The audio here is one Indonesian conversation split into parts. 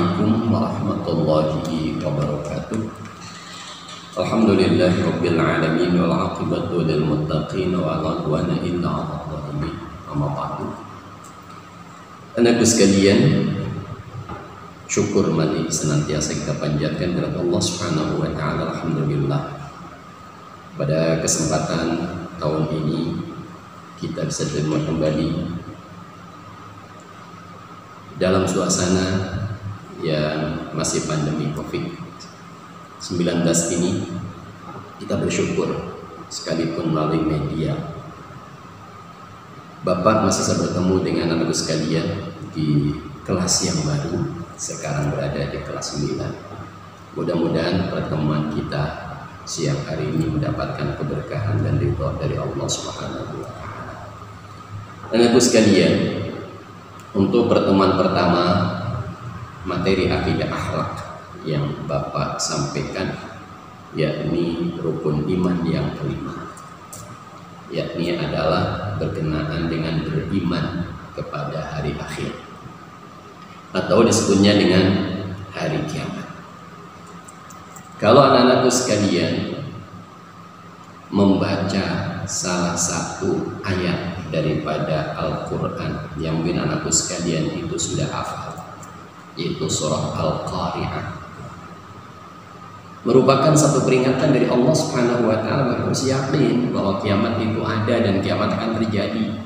Assalamualaikum warahmatullahi wabarakatuh. Alhamdulillahirabbil alamin wal 'aqibatu lil muttaqin wa la 'udwana illa 'alal zalimin. Amma ba'du. Anakku sekalian, syukur mari senantiasa kita panjatkan kepada Allah Subhanahu wa taala. Alhamdulillah. Pada kesempatan tahun ini kita bisa terima kembali dalam suasana yang masih pandemi COVID-19 ini. Kita bersyukur sekalipun melalui media Bapak masih bisa bertemu dengan anak sekalian di kelas yang baru, sekarang berada di kelas 9. Mudah-mudahan pertemuan kita siang hari ini mendapatkan keberkahan dan ridha dari Allah Subhanahu wa taala. Anak sekalian, untuk pertemuan pertama materi akidah akhlak yang Bapak sampaikan, yakni rukun iman yang kelima, yakni adalah berkenaan dengan beriman kepada hari akhir atau disebutnya dengan hari kiamat. Kalau anak-anakku sekalian membaca salah satu ayat daripada Al-Quran yang mungkin anakku sekalian itu sudah hafal, yaitu surah Al-Qari'ah, merupakan satu peringatan dari Allah Subhanahu wa taala bagi harus yakin bahwa kiamat itu ada dan kiamat akan terjadi.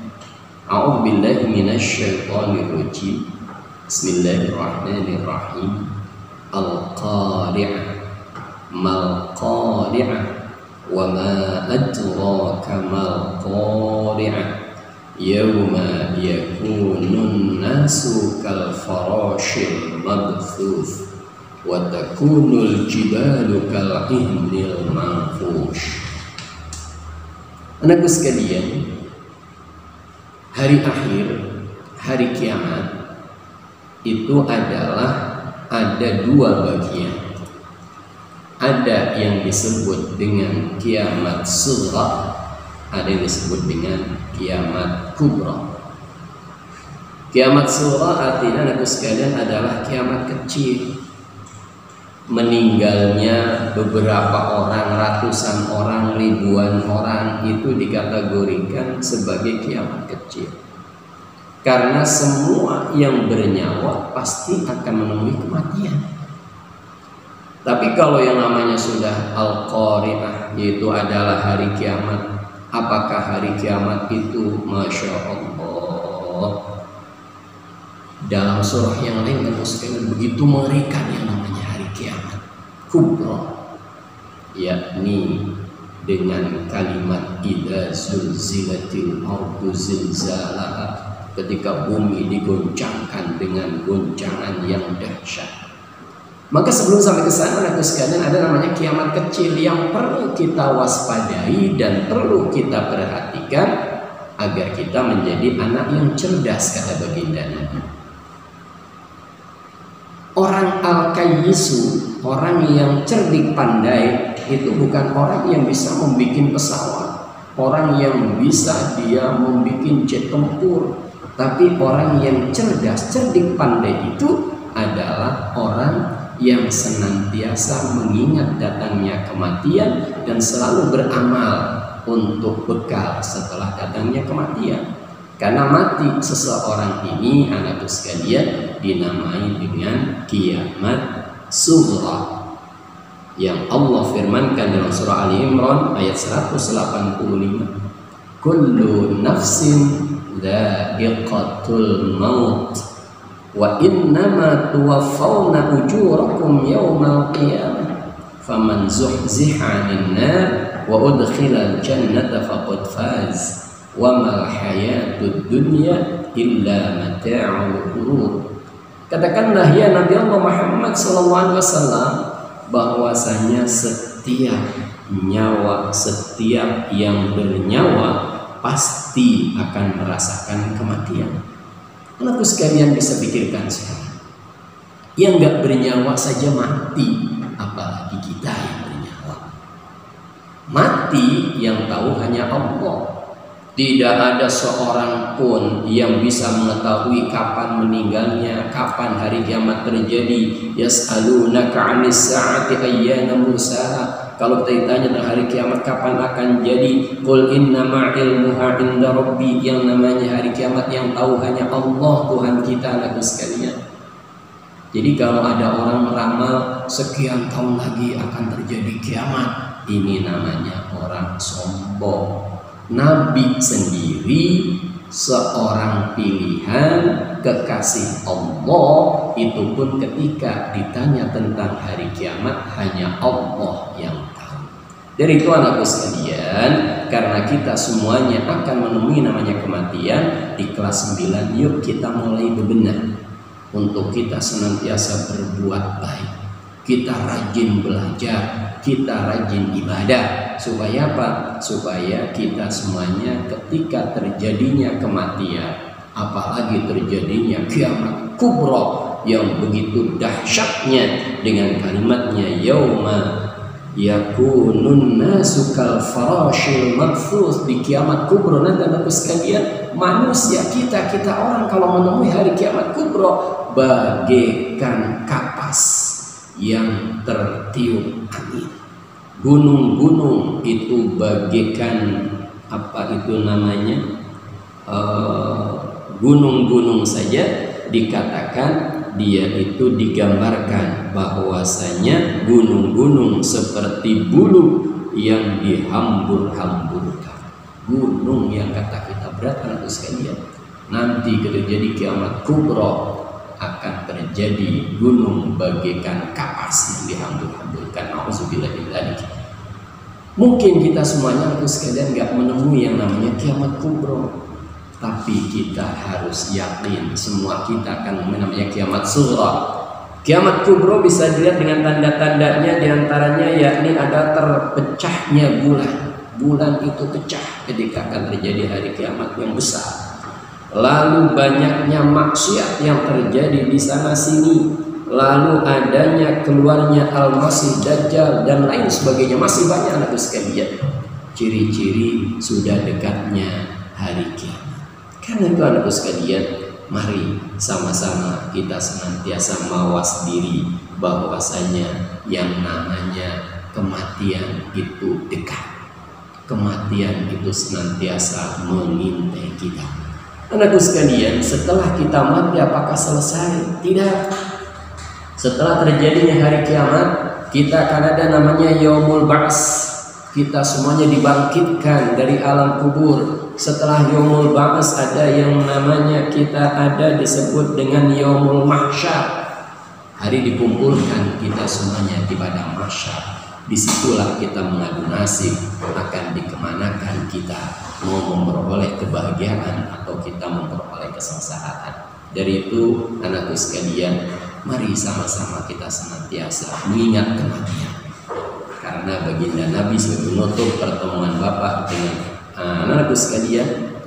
A'udzubillahi minasyaitonirrajim. Bismillahirrahmanirrahim. Al-Qari'ah, mal Qari'ah, wa ma adraka mal Qari'ah, yawma yakunun nasu kal farashil mabthuth wa takunul jibalu kal ihnil manfush. Anakku sekalian, hari akhir, hari kiamat itu adalah ada dua bagian. Ada yang disebut dengan kiamat sughra, ada yang disebut dengan kiamat kubra. Kiamat sughra artinya anak sekalian adalah kiamat kecil, meninggalnya beberapa orang, ratusan orang, ribuan orang, itu dikategorikan sebagai kiamat kecil. Karena semua yang bernyawa pasti akan menemui kematian. Tapi kalau yang namanya sudah Al-Qari'ah, yaitu adalah hari kiamat, apakah hari kiamat itu, Masya Allah, dalam surah yang lain kan sekalian begitu mengerikan yang namanya hari kiamat kubra, yakni dengan kalimat idza zulzilatil ardu zilzalaha, ketika bumi digoncangkan dengan goncangan yang dahsyat. Maka sebelum sampai ke sana, anak sekalian, ada namanya kiamat kecil yang perlu kita waspadai dan perlu kita perhatikan agar kita menjadi anak yang cerdas, kata baginda Nabi. Orang al-kayyisu, orang yang cerdik pandai, itu bukan orang yang bisa membuat pesawat, orang yang bisa dia membuat jet tempur. Tapi orang yang cerdas, cerdik pandai itu adalah orang yang senantiasa mengingat datangnya kematian dan selalu beramal untuk bekal setelah datangnya kematian. Karena mati seseorang ini, anak sekalian, dinamai dengan kiamat sughra, yang Allah firmankan dalam surah Ali Imran ayat 185. Kullu nafsin dha'iqatul maut wa innama tuwaffawna ujurakum yawmal qiyamah faman zuhziha 'anil nar wa udkhilal jannata faqad faz wa mal hayatud dunya illa mata'ul ghurur. Katakanlah ya Nabi Allah Muhammad sallallahu alaihi wasallam, bahwasanya setiap nyawa, setiap yang bernyawa pasti akan merasakan kematian. Anakku sekalian bisa pikirkan sekarang, yang nggak bernyawa saja mati, apalagi kita yang bernyawa. Mati yang tahu hanya Allah. Tidak ada seorang pun yang bisa mengetahui kapan meninggalnya, kapan hari kiamat terjadi. Yas'alunaka 'anis sa'ati ayyana mursaha. Kalau kita ditanya tentang hari kiamat kapan akan jadi, qul innama ilmuha 'inda rabbi. Yang namanya hari kiamat yang tahu hanya Allah, Tuhan kita, anakku sekalian. Jadi kalau ada orang meramal sekian tahun lagi akan terjadi kiamat, ini namanya orang sombong. Nabi sendiri seorang pilihan kekasih Allah, itu pun ketika ditanya tentang hari kiamat hanya Allah yang tahu. Dari itu anakku sekalian, karena kita semuanya akan menemui namanya kematian, di kelas 9 yuk kita mulai bebenah untuk kita senantiasa berbuat baik. Kita rajin belajar, kita rajin ibadah. Supaya apa? Supaya kita semuanya ketika terjadinya kematian, apalagi terjadinya kiamat kubra yang begitu dahsyatnya dengan kalimatnya yauma yakunun nasu kal farashil mabthus. Di kiamat kubra nanti Bapak sekalian, manusia kita orang kalau menemui hari kiamat kubra bagaikan kapas yang tertiup angin. Gunung-gunung itu bagaikan apa itu namanya, gunung-gunung saja dikatakan dia itu digambarkan bahwasanya gunung-gunung seperti bulu yang dihambur-hamburkan. Gunung yang kata kita berat anakku sekalian. Nanti ketika terjadi kiamat kubra akan terjadi gunung bagaikan kapas yang dihambur-hamburkan. Nauzubillah min dzalik. Mungkin kita semuanya anakku sekalian nggak menemui yang namanya kiamat kubra, tapi kita harus yakin semua kita akan menemui namanya kiamat sughra. Kiamat kubra bisa dilihat dengan tanda-tandanya, diantaranya yakni ada terpecahnya bulan. Bulan itu pecah ketika akan terjadi hari kiamat yang besar. Lalu banyaknya maksiat yang terjadi di sana sini, lalu adanya keluarnya Al-Masih Dajjal dan lain sebagainya. Masih banyak anakku sekalian. Ciri-ciri sudah dekatnya hari kiamat. Karena itu anakku sekalian, mari sama-sama kita senantiasa mawas diri bahwasanya yang namanya kematian itu dekat. Kematian itu senantiasa mengintai kita. Anakku sekalian, setelah kita mati apakah selesai? Tidak. Setelah terjadinya hari kiamat, kita akan ada namanya yaumul ba'ts. Kita semuanya dibangkitkan dari alam kubur. Setelah yaumul ba'ts ada yang namanya kita ada disebut dengan yaumul mahsyar. Hari dikumpulkan kita semuanya di padang mahsyar. Disitulah kita mengadu nasib akan dikemanakan kita, mau memperoleh kebahagiaan atau kita memperoleh kesengsaraan. Dari itu anakku sekalian, mari sama-sama kita senantiasa mengingat kematian. Karena baginda Nabi sebagai menutup pertemuan Bapak dengan anakku sekalian,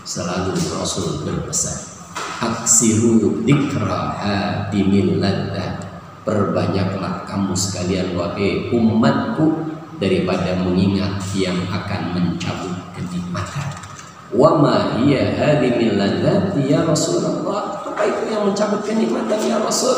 selalu Rasul berpesan, aksiru dzikra hadimil laddah. Perbanyaklah kamu sekalian wahai umatku daripada mengingat yang akan mencabut kenikmatan. Wa ma hiya hadhil ladzati ya Rasulullah? Apa itu yang mencabut kenikmatan ya Rasul?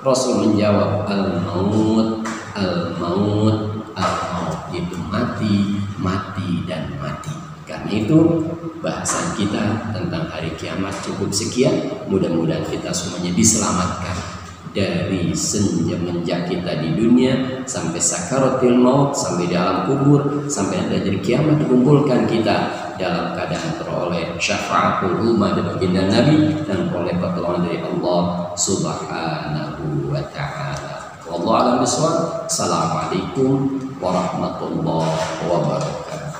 Rasul menjawab al-maut, al-maut, al-maut. Itu mati, mati dan mati. Karena itu bahasan kita tentang hari kiamat cukup sekian. Mudah-mudahan kita semuanya diselamatkan dari semenjak kita di dunia sampai sakaratul maut, sampai di alam kubur, sampai nanti jadi kiamat dikumpulkan kita dalam keadaan teroleh syafaatul umma dari baginda Nabi dan oleh pertolongan dari Allah Subhanahu wa taala. Wallahu a'lam bishawab. Assalamualaikum warahmatullahi wabarakatuh.